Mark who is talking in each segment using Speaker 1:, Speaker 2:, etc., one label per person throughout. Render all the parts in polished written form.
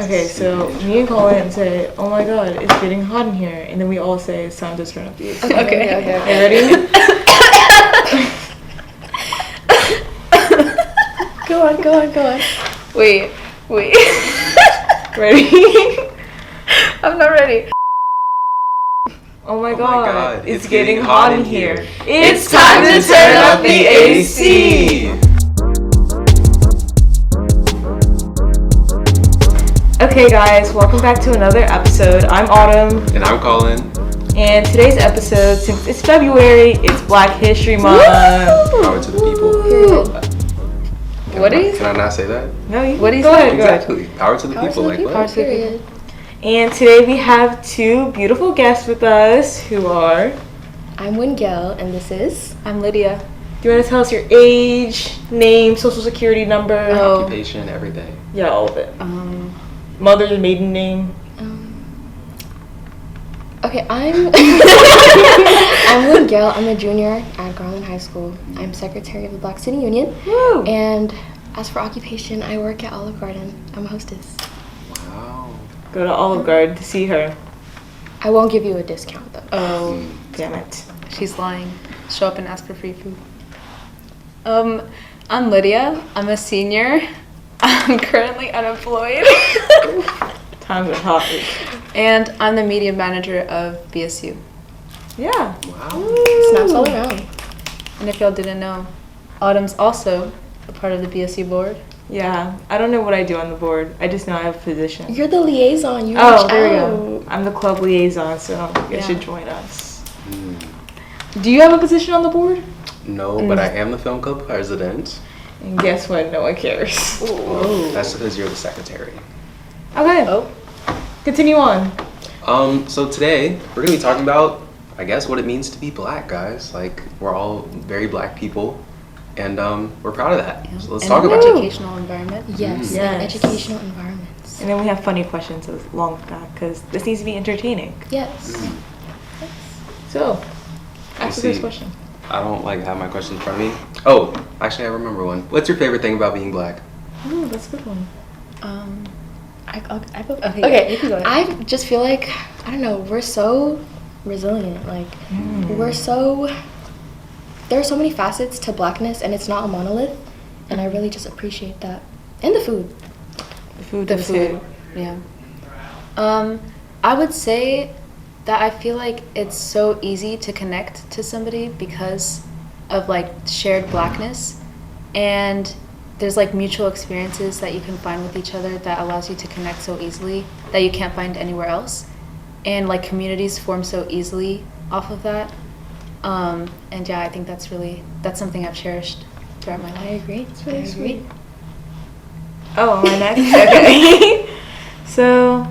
Speaker 1: Okay, so me and Colin say, "Oh my God, it's getting hot in here," and then we all say, "It's time to turn up the AC."
Speaker 2: Okay.
Speaker 1: You ready?
Speaker 2: Go on. Wait.
Speaker 1: Ready?
Speaker 2: I'm not ready.
Speaker 1: Oh my God,
Speaker 3: it's getting hot in here.
Speaker 1: It's time to turn up the AC. Okay guys, welcome back to another episode. I'm Autumn.
Speaker 3: And I'm Colin.
Speaker 1: And today's episode, since it's February, it's Black History Month.
Speaker 3: Power to the people. Can I not say that?
Speaker 1: No, you
Speaker 2: What do you
Speaker 1: go
Speaker 2: say?
Speaker 1: ahead, go ahead.
Speaker 3: Exactly. Power to the people. Like what?
Speaker 2: Period.
Speaker 1: And today we have two beautiful guests with us who are...
Speaker 2: I'm Wingel, and this is...
Speaker 4: I'm Lydia.
Speaker 1: Do you want to tell us your age, name, social security number?
Speaker 2: Oh.
Speaker 3: Occupation, everything.
Speaker 1: Yeah, all of it. Mother's maiden name.
Speaker 2: Okay, I'm Wingel. I'm a junior at Garland High School. I'm secretary of the Black Student Union.
Speaker 1: Woo!
Speaker 2: And as for occupation, I work at Olive Garden. I'm a hostess.
Speaker 3: Wow.
Speaker 1: Go to Olive Garden to see her.
Speaker 2: I won't give you a discount, though.
Speaker 1: Oh, damn it.
Speaker 4: She's lying. Show up and ask for free food. I'm Lydia. I'm a senior. I'm currently unemployed.
Speaker 1: Times are hot.
Speaker 4: And I'm the media manager of BSU.
Speaker 1: Yeah.
Speaker 3: Wow.
Speaker 2: Snaps all around.
Speaker 4: And if y'all didn't know, Autumn's also a part of the BSU board.
Speaker 1: Yeah. I don't know what I do on the board. I just know I have a position.
Speaker 2: You're the liaison. You
Speaker 1: Oh,
Speaker 2: reached
Speaker 1: there we
Speaker 2: out.
Speaker 1: go. I'm the club liaison, so you
Speaker 4: Yeah.
Speaker 1: should join us.
Speaker 3: Mm.
Speaker 1: Do you have a position on the board?
Speaker 3: No, but I am the film club president.
Speaker 1: And guess what? No one cares.
Speaker 3: Well, that's because you're the secretary.
Speaker 1: Okay.
Speaker 2: Oh.
Speaker 1: Continue on.
Speaker 3: So today we're gonna be talking about, I guess, what it means to be black, guys. Like, we're all very black people, and we're proud of that. So let's
Speaker 4: And
Speaker 3: talk
Speaker 4: an
Speaker 3: about it.
Speaker 4: educational environment.
Speaker 2: Yes,
Speaker 1: Yes.
Speaker 2: and educational environments.
Speaker 1: And then we have funny questions along that because this needs to be entertaining.
Speaker 2: Yes.
Speaker 1: So, ask the
Speaker 3: see.
Speaker 1: first question.
Speaker 3: I don't have my question in front of me. Oh, actually, I remember one. What's your favorite thing about being black?
Speaker 1: Oh, that's a good one.
Speaker 2: Okay,
Speaker 4: you can go ahead.
Speaker 2: I just feel like, I don't know, we're so resilient. Like, there are so many facets to blackness, and it's not a monolith. And I really just appreciate that. And the food.
Speaker 1: The food.
Speaker 4: The
Speaker 1: is
Speaker 4: food.
Speaker 1: here.
Speaker 4: Yeah. I would say that I feel like it's so easy to connect to somebody because of shared blackness, and there's mutual experiences that you can find with each other that allows you to connect so easily that you can't find anywhere else, and communities form so easily off of that. And yeah, I think that's something I've cherished throughout my life.
Speaker 2: I agree. It's really sweet.
Speaker 1: Oh, am I next? Okay. So,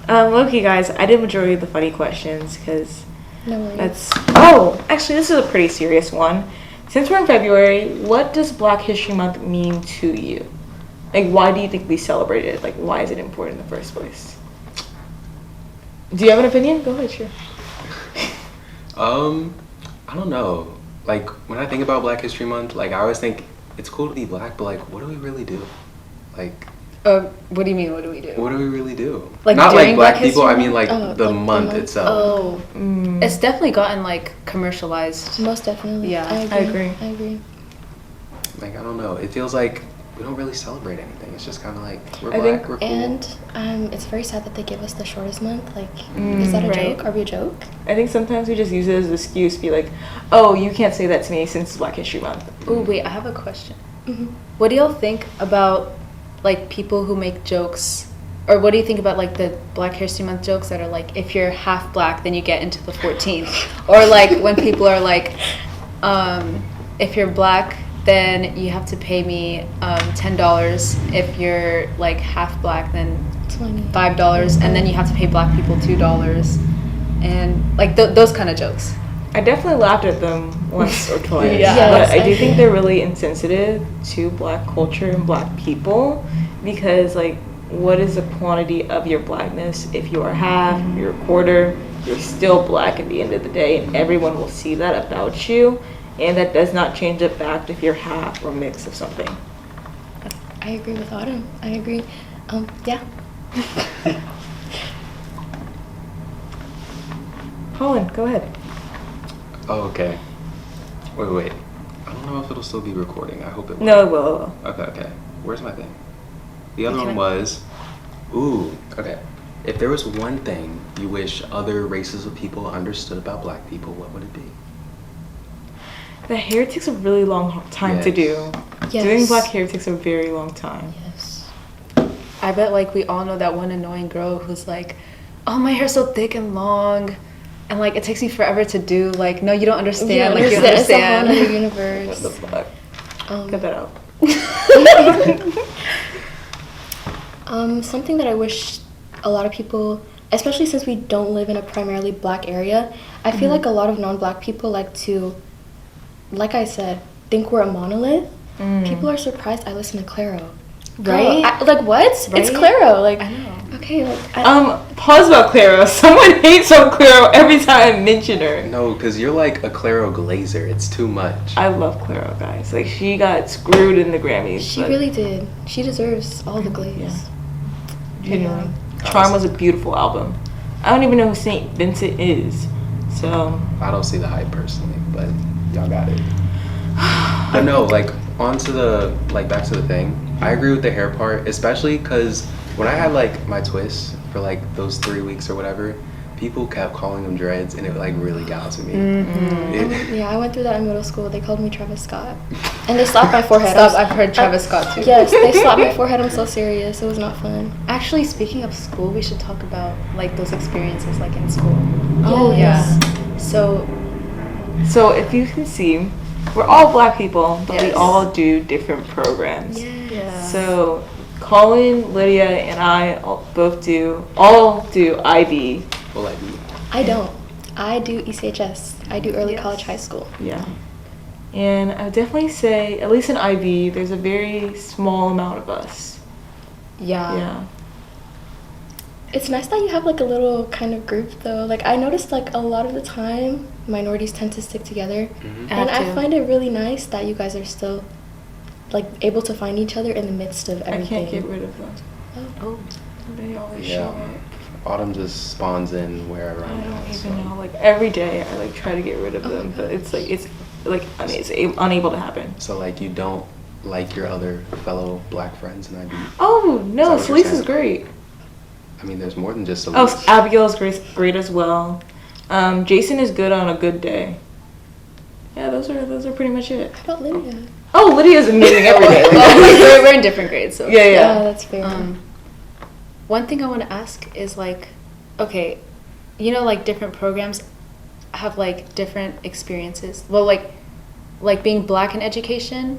Speaker 1: low-key, guys, I did majority of the funny questions because
Speaker 2: No worries.
Speaker 1: that's... Oh, actually, this is a pretty serious one. Since we're in February, what does Black History Month mean to you? Why do you think we celebrate it? Why is it important in the first place? Do you have an opinion? Go ahead, sure.
Speaker 3: I don't know. When I think about Black History Month, I always think it's cool to be black, but what do we really do?
Speaker 4: What do you mean? What do we do?
Speaker 3: What do we really do?
Speaker 4: Like
Speaker 3: Not
Speaker 4: during
Speaker 3: black
Speaker 4: Black
Speaker 3: people, I
Speaker 4: History
Speaker 3: mean the month itself.
Speaker 2: Oh,
Speaker 4: It's definitely gotten commercialized.
Speaker 2: most definitely.
Speaker 4: Yeah,
Speaker 2: I agree.
Speaker 3: I don't know. It feels like we don't really celebrate anything. It's just kind of we're
Speaker 1: I
Speaker 3: black,
Speaker 1: think-
Speaker 3: we're cool.
Speaker 2: And it's very sad that they give us the shortest month. Is that a
Speaker 4: Right.
Speaker 2: joke? Are we a joke?
Speaker 1: I think sometimes we just use it as an excuse to be like, oh, you can't say that to me since it's Black History Month.
Speaker 4: Oh wait, I have a question. What do y'all think about people who make jokes, or what do you think about the Black History Month jokes that are if you're half black then you get into the 14th, or when people are if you're black then you have to pay me $10, if you're half black then
Speaker 2: 20.
Speaker 4: $5, and then you have to pay black people $2, and those kind of jokes.
Speaker 1: I definitely laughed at them once or twice.
Speaker 4: Yeah.
Speaker 1: But
Speaker 2: Yes,
Speaker 1: I do
Speaker 2: I
Speaker 1: think
Speaker 2: did.
Speaker 1: they're really insensitive to black culture and black people because, what is the quantity of your blackness? If you are half, you're a quarter, you're still black at the end of the day, and everyone will see that about you. And that does not change the fact if you're half or mix of something.
Speaker 2: I agree with Autumn. I agree. Yeah.
Speaker 1: Colin, go ahead.
Speaker 3: Oh, okay. Wait. I don't know if it'll still be recording. I hope it will.
Speaker 1: No, it will.
Speaker 3: Okay. Where's my thing? The other
Speaker 4: Okay.
Speaker 3: one was, okay. If there was one thing you wish other races of people understood about black people, what would it be?
Speaker 1: The hair takes a really long time to
Speaker 3: Yes.
Speaker 1: do.
Speaker 2: Yes.
Speaker 1: Doing black hair takes a very long time.
Speaker 2: Yes.
Speaker 4: I bet like we all know that one annoying girl who's like, oh, my hair's so thick and long, and like it takes me forever to do. Like, no, you don't understand.
Speaker 2: You
Speaker 4: Like, you
Speaker 2: It's a whole
Speaker 4: understand.
Speaker 2: other
Speaker 1: What the
Speaker 2: universe.
Speaker 1: fuck?
Speaker 2: Um,
Speaker 1: Cut that out.
Speaker 2: Something that I wish a lot of people, especially since we don't live in a primarily black area, I feel like a lot of non-black people like to, like I said, think we're a monolith. People are surprised I listen to Clairo.
Speaker 4: Right?
Speaker 2: Like what? It's
Speaker 4: Right?
Speaker 2: Clairo. Like
Speaker 4: I know.
Speaker 2: okay. Like
Speaker 1: Pause about Clairo. Someone hates on Clairo every time I mention her.
Speaker 3: No, because you're like a Clairo Glazer. It's too much.
Speaker 1: I love Clairo, guys. Like, she got screwed in the Grammys.
Speaker 2: she
Speaker 1: but
Speaker 2: really did. She deserves all the glaze.
Speaker 1: Yeah. Genuinely. Charm was a beautiful album. I don't even know who St. Vincent is. So,
Speaker 3: I don't see the hype personally, but y'all got it. But no, like onto the back to the thing. I agree with the hair part, especially because when I had like my twists for like those 3 weeks or whatever, people kept calling them dreads, and it like really got to me.
Speaker 2: Yeah, I went through that in middle school. They called me Travis Scott, and they slapped my forehead.
Speaker 4: Stop, I've heard Travis Scott too.
Speaker 2: Yes, they slapped my forehead. I'm so serious. It was not fun.
Speaker 4: Actually, speaking of school, we should talk about like those experiences like in school.
Speaker 2: Oh,
Speaker 4: yeah.
Speaker 2: yes.
Speaker 1: so if you can see, we're all black people, but we
Speaker 4: Yes.
Speaker 1: all do different programs.
Speaker 4: Yeah.
Speaker 1: So, Colin, Lydia, and I all do IB.
Speaker 3: Well, like,
Speaker 2: I don't. I do ECHS. I do early
Speaker 4: Yes.
Speaker 2: college high school.
Speaker 1: Yeah. And I would definitely say, at least in IB, there's a very small amount of us.
Speaker 4: Yeah.
Speaker 1: Yeah.
Speaker 2: It's nice that you have like a little kind of group though. Like I noticed like a lot of the time minorities tend to stick together.
Speaker 3: mhm.
Speaker 2: And I
Speaker 4: too.
Speaker 2: find it really nice that you guys are still like able to find each other in the midst of
Speaker 1: I
Speaker 2: everything.
Speaker 1: can't get rid of them.
Speaker 4: Oh.
Speaker 1: They always
Speaker 3: Yeah.
Speaker 1: show up.
Speaker 3: Autumn just spawns in wherever
Speaker 1: I
Speaker 3: I'm
Speaker 1: don't
Speaker 3: at.
Speaker 1: even know. Like, every day I like try to get rid of
Speaker 2: Oh my
Speaker 1: them, but
Speaker 2: gosh.
Speaker 1: it's unable to happen.
Speaker 3: So like you don't like your other fellow black friends, and
Speaker 1: Oh no,
Speaker 3: Is that what you're
Speaker 1: Celeste is
Speaker 3: saying?
Speaker 1: great.
Speaker 3: I mean, there's more than just a
Speaker 1: Oh,
Speaker 3: list.
Speaker 1: Abigail's great as well. Jason is good on a good day. Yeah, those are pretty much it.
Speaker 2: How about Lydia?
Speaker 1: Oh, Lydia's amazing every day.
Speaker 4: Well, we're in different grades, so.
Speaker 1: Yeah,
Speaker 2: Yeah,
Speaker 1: yeah.
Speaker 2: that's fair.
Speaker 4: One thing I want to ask is like, okay, you know, like different programs have like different experiences. Well, like being black in education,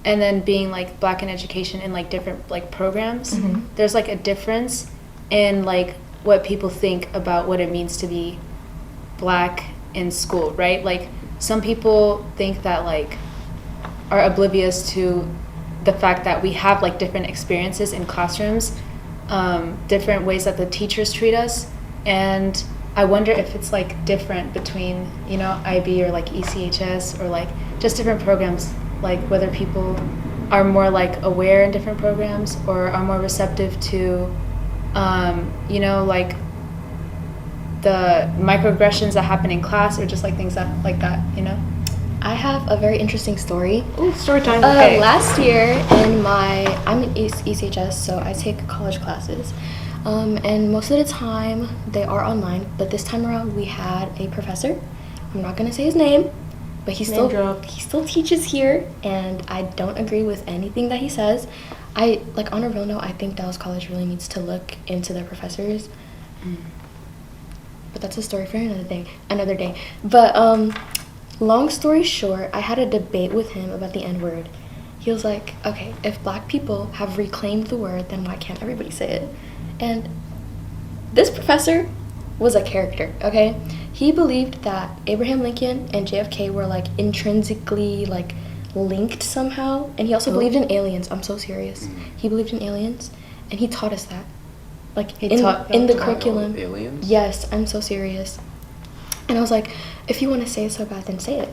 Speaker 4: and then being like black in education in like different like programs.
Speaker 1: Mhm.
Speaker 4: There's like a difference in like what people think about what it means to be black in school, right? Like some people think that like are oblivious to the fact that we have like different experiences in classrooms, different ways that the teachers treat us, and I wonder if it's like different between, you know, IB or like ECHS or like just different programs, like whether people are more like aware in different programs or are more receptive to, you know, like the microaggressions that happen in class or just like things that like that, you know?
Speaker 2: I have a very interesting story.
Speaker 1: Ooh, story time.
Speaker 2: Last year I'm in ECHS, so I take college classes. And most of the time they are online, but this time around we had a professor. I'm not gonna say his name, but he
Speaker 1: Name drop.
Speaker 2: still teaches here, and I don't agree with anything that he says. I like on a real note, I think Dallas College really needs to look into their professors. But that's a story for another day. But long story short, I had a debate with him about the N-word. He was like, okay, if black people have reclaimed the word, then why can't everybody say it? And this professor was a character, okay? He believed that Abraham Lincoln and JFK were like intrinsically like linked somehow, and he also believed in aliens. I'm so serious. He believed in aliens, and he taught us that. Like
Speaker 4: He
Speaker 2: in
Speaker 4: taught
Speaker 2: the
Speaker 4: that?
Speaker 2: curriculum.
Speaker 3: Aliens?
Speaker 2: Yes, I'm so serious. And I was like, if you want to say it so bad, then say it.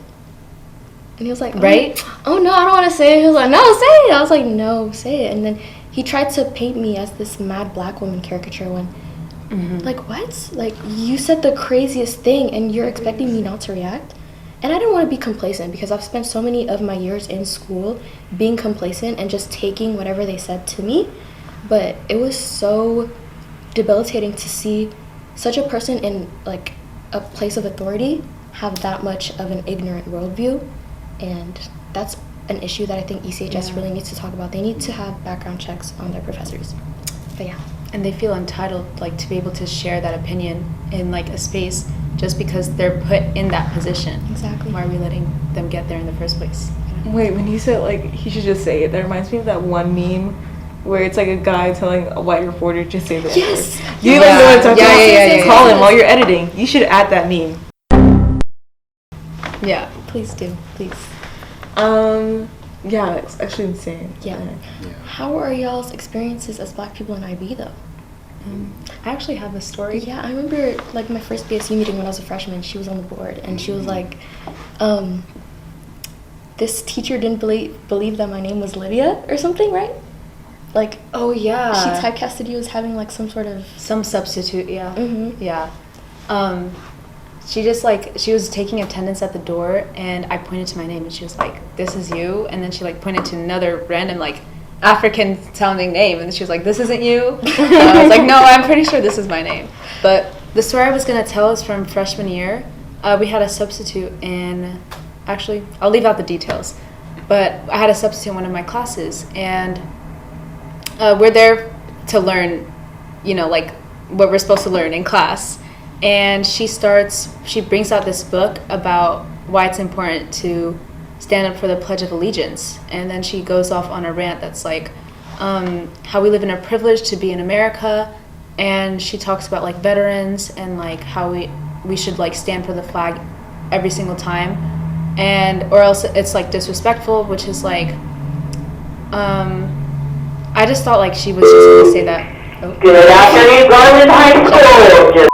Speaker 2: And he was like,
Speaker 4: Right?
Speaker 2: Oh no, I don't want to say it. He was like, no, say it. I was like, no, say it. And then he tried to paint me as this mad black woman caricature when, like, what? Like, you said the craziest thing and you're expecting me not to react? And I didn't want to be complacent because I've spent so many of my years in school being complacent and just taking whatever they said to me. But it was so debilitating to see such a person in, like, a place of authority have that much of an ignorant worldview. And that's an issue that I think ECHS really needs to talk about. They need to have background checks on their professors. But yeah.
Speaker 4: And they feel entitled, like, to be able to share that opinion in, like, a space just because they're put in that position.
Speaker 2: Exactly.
Speaker 4: Why are we letting them get there in the first place?
Speaker 1: Wait, when you said, like, he should just say it, that reminds me of that one meme where it's like a guy telling a white reporter to say the
Speaker 2: Yes!
Speaker 1: N-word. Do you like know what I'm talking about?
Speaker 4: Yeah.
Speaker 1: Colin, while you're editing, you should add that meme.
Speaker 4: Yeah.
Speaker 2: Please do. Please.
Speaker 1: Yeah, it's actually insane.
Speaker 2: Yeah.
Speaker 3: Yeah.
Speaker 2: How are y'all's experiences as black people in IB, though?
Speaker 4: I actually have a story.
Speaker 2: Yeah, I remember, like, my first BSU meeting when I was a freshman, she was on the board, and she was like, this teacher didn't believe that my name was Lydia or something, right? Like,
Speaker 4: Oh, yeah.
Speaker 2: she typecasted you as having, like, some sort of...
Speaker 4: Some substitute, yeah.
Speaker 2: Mm-hmm.
Speaker 4: Yeah. She just, like, she was taking attendance at the door, and I pointed to my name, and she was like, this is you? And then she, like, pointed to another random, like, African-sounding name, and she was like, this isn't you? I was like, no, I'm pretty sure this is my name. But the story I was going to tell is from freshman year. We had a substitute in... Actually, I'll leave out the details. But I had a substitute in one of my classes, and we're there to learn, you know, like, what we're supposed to learn in class. And she brings out this book about why it's important to stand up for the Pledge of Allegiance. And then she goes off on a rant that's like, how we live in a privilege to be in America. And she talks about, like, veterans and, like, how we should, like, stand for the flag every single time. And, or else it's, like, disrespectful, which is, like, I just thought, like, she was just going to say that. Oh.
Speaker 5: Good afternoon, Garland High School. Just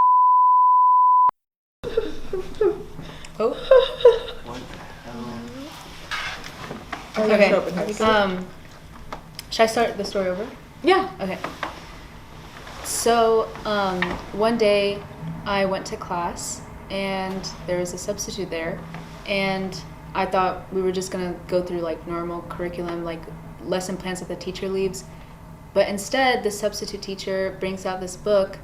Speaker 4: Okay.
Speaker 1: Okay.
Speaker 4: Should I start the story over?
Speaker 1: Yeah.
Speaker 4: Okay. So, one day I went to class and there was a substitute there, and I thought we were just gonna go through, like, normal curriculum, like lesson plans that the teacher leaves. But instead, the substitute teacher brings out this book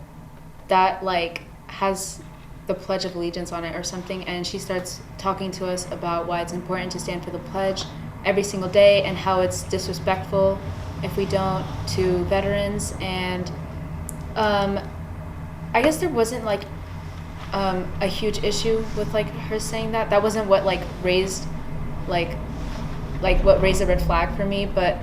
Speaker 4: that, like, has the Pledge of Allegiance on it or something, and she starts talking to us about why it's important to stand for the pledge every single day and how it's disrespectful if we don't to veterans. And I guess there wasn't, like, a huge issue with, like, her saying that. That wasn't what, like, raised what raised a red flag for me. But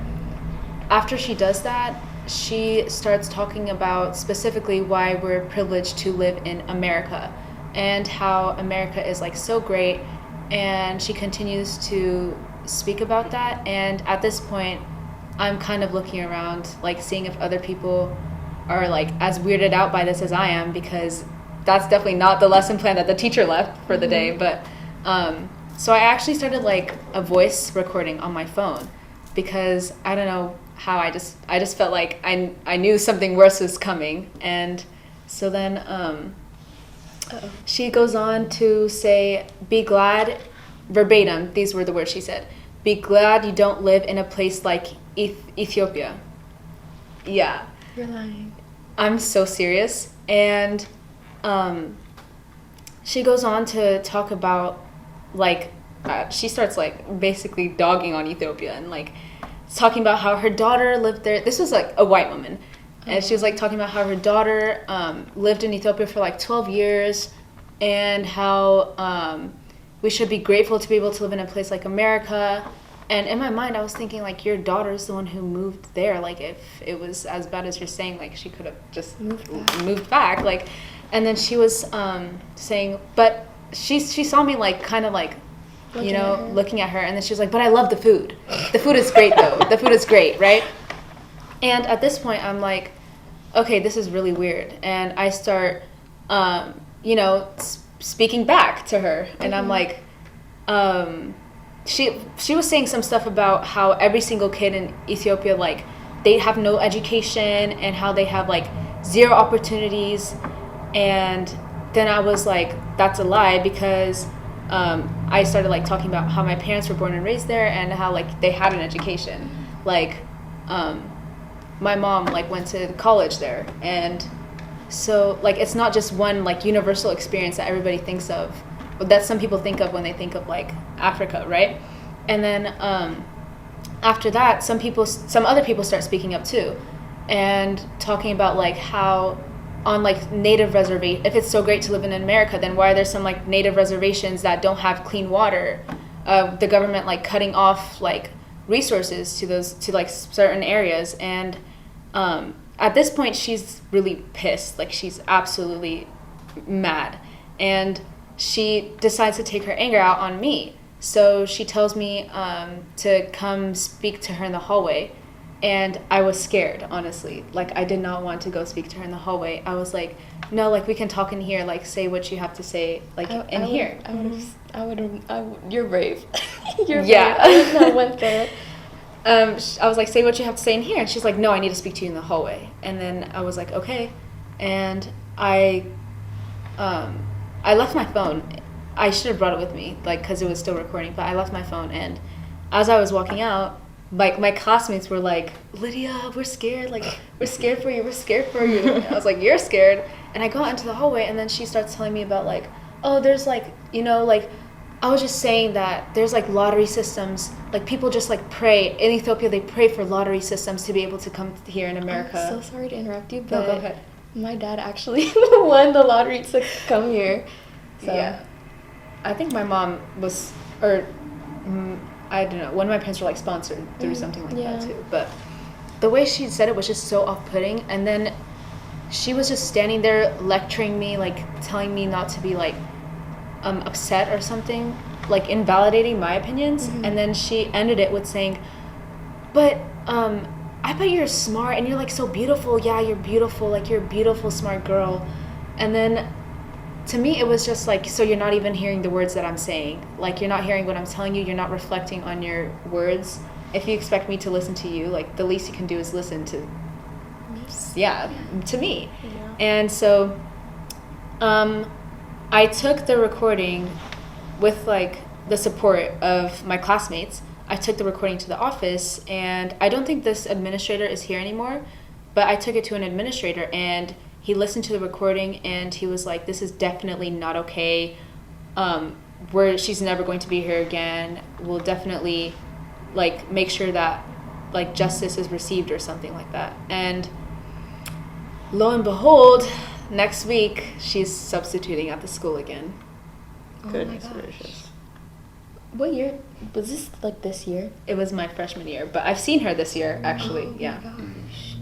Speaker 4: after she does that, she starts talking about specifically why we're privileged to live in America and how America is, like, so great. And she continues to speak about that. And at this point, I'm kind of looking around, like, seeing if other people are, like, as weirded out by this as I am, because that's definitely not the lesson plan that the teacher left for the day. But so I actually started, like, a voice recording on my phone, because I don't know how, I just felt like I knew something worse was coming. And so then she goes on to say, be glad, verbatim, these were the words she said, be glad you don't live in a place like Ethiopia. Yeah.
Speaker 2: You're lying.
Speaker 4: I'm so serious. And she goes on to talk about, like, she starts, like, basically dogging on Ethiopia and, like, talking about how her daughter lived there. This was, like, a white woman. And she was, like, talking about how her daughter lived in Ethiopia for, like, 12 years and how we should be grateful to be able to live in a place like America. And in my mind, I was thinking, like, your daughter's the one who moved there. Like, if it was as bad as you're saying, like, she could have just moved back. Like, and then she was saying, but she saw me, like, kind of, like, looking at her. And then she was like, but I love the food. The food is great, though. The food is great, right? And at this point, I'm like, okay, this is really weird. And I start, speaking back to her. And I'm like, she was saying some stuff about how every single kid in Ethiopia, like, they have no education and how they have like zero opportunities. And then I was like, that's a lie, because I started like talking about how my parents were born and raised there and how like they had an education. Like my mom like went to college there, and so like it's not just one like universal experience that everybody thinks of, but that some people think of when they think of like Africa, right? And then after that, some other people start speaking up too, and talking about like how on like native reservation, if it's so great to live in America, then why are there some like native reservations that don't have clean water? The government like cutting off like resources to like certain areas. And at this point she's really pissed, like she's absolutely mad, and she decides to take her anger out on me. So she tells me to come speak to her in the hallway, and I was scared, honestly. Like I did not want to go speak to her in the hallway. I was like, no, like we can talk in here, like say what you have to say like in here.
Speaker 2: You're brave. You're
Speaker 4: Yeah.
Speaker 2: brave. I went there.
Speaker 4: I was like, say what you have to say in here. And she's like, no, I need to speak to you in the hallway. And then I was like, okay. And I left my phone. I should have brought it with me, like, because it was still recording. But I left my phone. And as I was walking out, like, my classmates were like, Lydia, we're scared. Like, we're scared for you. We're scared for you. And I was like, you're scared. And I go out into the hallway. And then she starts telling me about, like, oh, there's, like, you know, like, I was just saying that there's like lottery systems, like people just like pray. In Ethiopia, they pray for lottery systems to be able to come here in America.
Speaker 2: I'm so sorry to interrupt you,
Speaker 4: No,
Speaker 2: but
Speaker 4: go ahead.
Speaker 2: my dad actually won the lottery to come here. So.
Speaker 4: Yeah. I think my mom was, or I don't know, one of my parents were like sponsored through something like that too. But the way she said it was just so off-putting. And then she was just standing there lecturing me, like telling me not to be like upset or something, like invalidating my opinions. And then she ended it with saying, but I bet you're smart and you're like so beautiful. Yeah, you're beautiful, like you're a beautiful, smart girl. And then to me it was just like, so you're not even hearing the words that I'm saying, like you're not hearing what I'm telling you, you're not reflecting on your words. If you expect me to listen to you, like the least you can do is listen to to me. And so I took the recording with like the support of my classmates. I took the recording to the office, and I don't think this administrator is here anymore, but I took it to an administrator, and he listened to the recording, and he was like, this is definitely not okay. She's never going to be here again. We'll definitely like make sure that like justice is received or something like that. And lo and behold, next week, she's substituting at the school again.
Speaker 1: Goodness
Speaker 2: Oh my gosh.
Speaker 1: gracious.
Speaker 2: What year was this? Like this year?
Speaker 4: It was my freshman year, but I've seen her this year, actually.
Speaker 2: Oh
Speaker 4: Yeah.
Speaker 2: my gosh.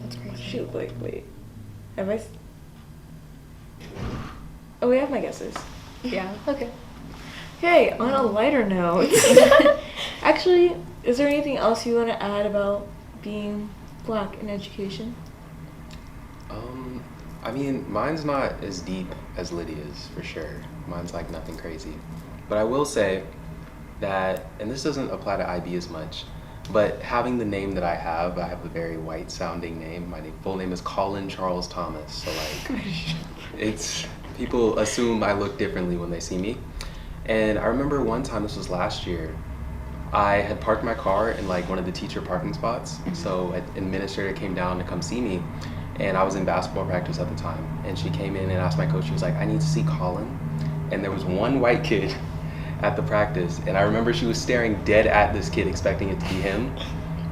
Speaker 2: That's crazy.
Speaker 1: Shoot, like, wait. Have I? Oh, we have my guesses.
Speaker 4: Yeah. Okay.
Speaker 1: Okay, on a lighter note. Actually, is there anything else you want to add about being Black in education?
Speaker 3: I mean, mine's not as deep as Lydia's, for sure. Mine's like nothing crazy. But I will say that, and this doesn't apply to IB as much, but having the name that I have a very white sounding name. My full name is Colin Charles Thomas. So like, it's, people assume I look differently when they see me. And I remember one time, this was last year, I had parked my car in like one of the teacher parking spots. So an administrator came down to come see me, and I was in basketball practice at the time. And she came in and asked my coach, she was like, I need to see Colin. And there was one white kid at the practice, and I remember she was staring dead at this kid, expecting it to be him.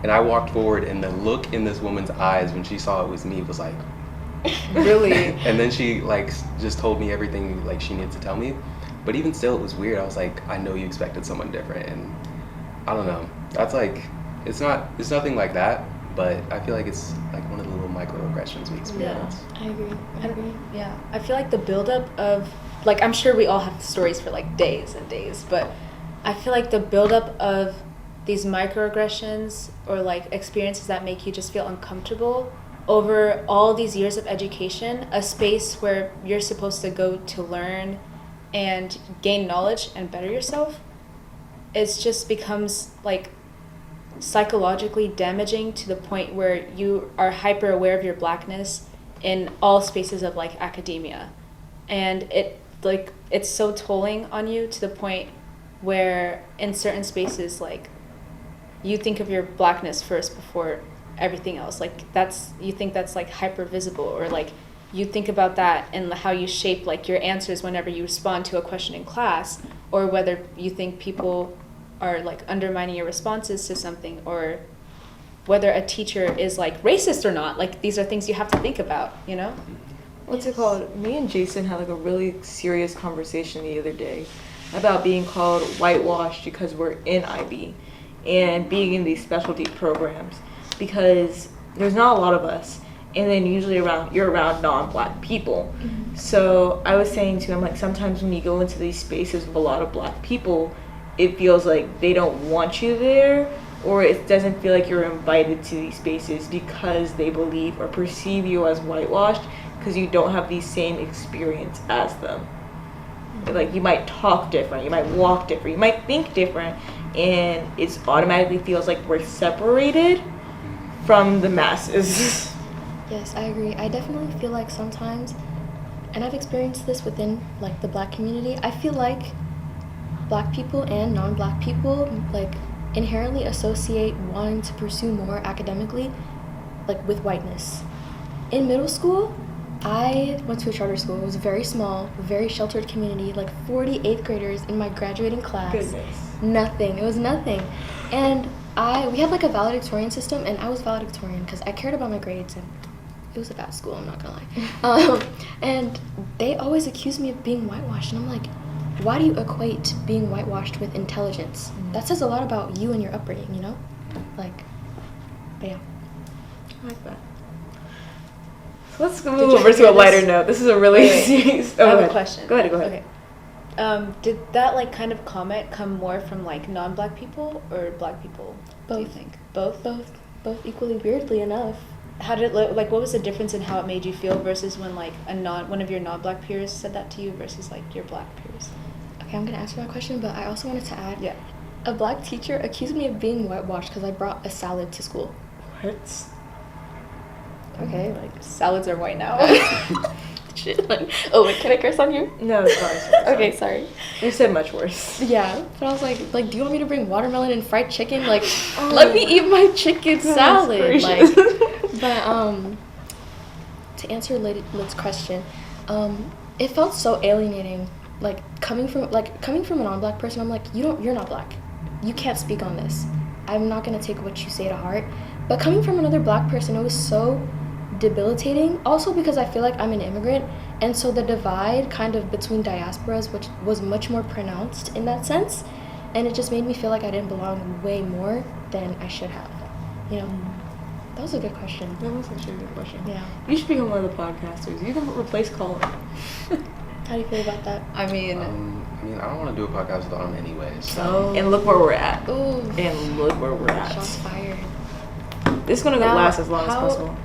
Speaker 3: And I walked forward, and the look in this woman's eyes when she saw it was me was like,
Speaker 4: Really?
Speaker 3: and then she like just told me everything like she needed to tell me. But even still, it was weird. I was like, I know you expected someone different, and I don't know. That's like, it's nothing like that, but I feel like it's like one of the little microaggressions we experience.
Speaker 2: I agree.
Speaker 4: Yeah. I feel like the buildup of, like, I'm sure we all have stories for like days and days, but I feel like the buildup of these microaggressions or like experiences that make you just feel uncomfortable over all these years of education, a space where you're supposed to go to learn and gain knowledge and better yourself, it just becomes like psychologically damaging to the point where you are hyper aware of your blackness in all spaces of like academia, and it's so tolling on you to the point where in certain spaces like you think of your blackness first before everything else. Like you think that's like hyper visible, or like you think about that and how you shape like your answers whenever you respond to a question in class, or whether you think people are like undermining your responses to something, or whether a teacher is like racist or not. Like these are things you have to think about, you know?
Speaker 1: What's it called? Me and Jason had like a really serious conversation the other day about being called whitewashed because we're in IB and being in these specialty programs, because there's not a lot of us, and then usually you're around non-black people. So I was saying to him, like, sometimes when you go into these spaces with a lot of black people, it feels like they don't want you there, or it doesn't feel like you're invited to these spaces because they believe or perceive you as whitewashed because you don't have the same experience as them. Like, you might talk different, you might walk different, you might think different, and it automatically feels like we're separated from the masses.
Speaker 2: Yes, I agree. I definitely feel like sometimes, and I've experienced this within like the black community, I feel like black people and non-black people like inherently associate wanting to pursue more academically like with whiteness. In middle school, I went to a charter school. It was very small, very sheltered community, like 40 8th graders in my graduating class.
Speaker 1: Goodness.
Speaker 2: Nothing. It was nothing. And we had like a valedictorian system, and I was valedictorian because I cared about my grades, and it was a bad school, I'm not gonna lie. And they always accused me of being whitewashed, and I'm like, why do you equate being whitewashed with intelligence? That says a lot about you and your upbringing, you know? Like, but yeah.
Speaker 1: I like that. So let's move
Speaker 4: Did you
Speaker 1: over to
Speaker 4: hear
Speaker 1: a lighter
Speaker 4: this?
Speaker 1: note. This is a really
Speaker 4: Wait.
Speaker 1: serious.
Speaker 4: I
Speaker 1: Oh,
Speaker 4: have
Speaker 1: go
Speaker 4: a
Speaker 1: ahead.
Speaker 4: question.
Speaker 1: Go ahead.
Speaker 4: Okay. Did that like kind of comment come more from like non-black people or black people? Do you
Speaker 2: Both.
Speaker 4: think both?
Speaker 2: Both equally, weirdly enough.
Speaker 4: How did it look? Like, what was the difference in how it made you feel versus when like one of your non-black peers said that to you versus like your black peers?
Speaker 2: Okay, I'm gonna answer that question, but I also wanted to add,
Speaker 4: Yeah.
Speaker 2: a black teacher accused me of being whitewashed because I brought a salad to school.
Speaker 1: What?
Speaker 2: Okay,
Speaker 4: Like salads are white now.
Speaker 2: shit, like, oh, wait, can I curse on you?
Speaker 1: No, it's fine.
Speaker 2: Okay, sorry.
Speaker 1: You said much worse.
Speaker 2: Yeah, but I was like, do you want me to bring watermelon and fried chicken? Like, let me eat my chicken salad.
Speaker 1: gracious.
Speaker 2: Like, but to answer Lid's question, it felt so alienating. Like coming from a non-black person, I'm like, you're not black. You can't speak on this. I'm not gonna take what you say to heart. But coming from another black person, it was so debilitating. Also because I feel like I'm an immigrant, and so the divide kind of between diasporas, which was much more pronounced in that sense, and it just made me feel like I didn't belong way more than I should have. You know, that was a good question.
Speaker 1: That was actually a good question.
Speaker 2: Yeah.
Speaker 1: You should become one of the podcasters. You can replace Colin.
Speaker 2: How do you feel about that?
Speaker 4: I mean,
Speaker 3: I don't want to do a podcast without him anyway. So
Speaker 1: And look where we're at.
Speaker 2: Ooh,
Speaker 1: And look where we're at.
Speaker 2: shots fired.
Speaker 1: This is gonna
Speaker 4: Now,
Speaker 1: last as long as
Speaker 4: how-
Speaker 1: possible.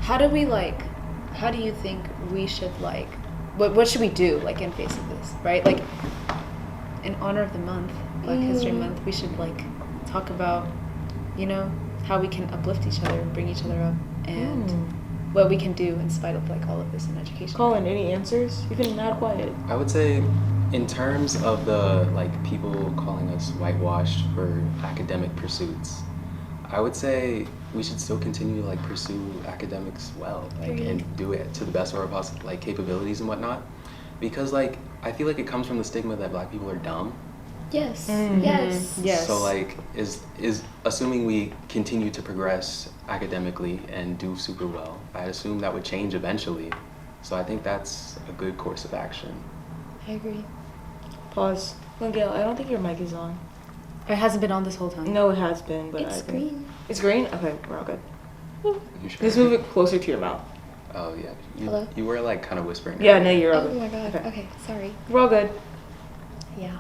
Speaker 4: how do you think we should like, what should we do like in face of this, right? Like, in honor of the month, Black History Month, we should like talk about, you know, how we can uplift each other, bring each other up, and what we can do in spite of like all of this in education.
Speaker 1: Colin, any answers? You can not quiet.
Speaker 3: I would say, in terms of the like people calling us whitewashed for academic pursuits, I would say we should still continue to like pursue academics well, like, and do it to the best of our possible like capabilities and whatnot, because like I feel like it comes from the stigma that black people are dumb.
Speaker 2: Yes.
Speaker 1: Mhm.
Speaker 2: Yes.
Speaker 1: Yes.
Speaker 3: So like is assuming we continue to progress academically and do super well, I assume that would change eventually. So I think that's a good course of action.
Speaker 2: I agree.
Speaker 1: Pause. Miguel, I don't think your mic is on.
Speaker 4: It hasn't been on this whole time.
Speaker 1: No, it has been, but
Speaker 2: It's
Speaker 1: I think-
Speaker 2: green.
Speaker 1: It's green? Okay, we're all good.
Speaker 3: You sure?
Speaker 1: Just move it closer to your mouth.
Speaker 3: Oh yeah.
Speaker 2: Hello?
Speaker 3: You were like kind of whispering.
Speaker 1: Yeah, no, you're all
Speaker 2: Oh
Speaker 1: good.
Speaker 2: my god. Okay, sorry.
Speaker 1: We're all good.
Speaker 2: Yeah.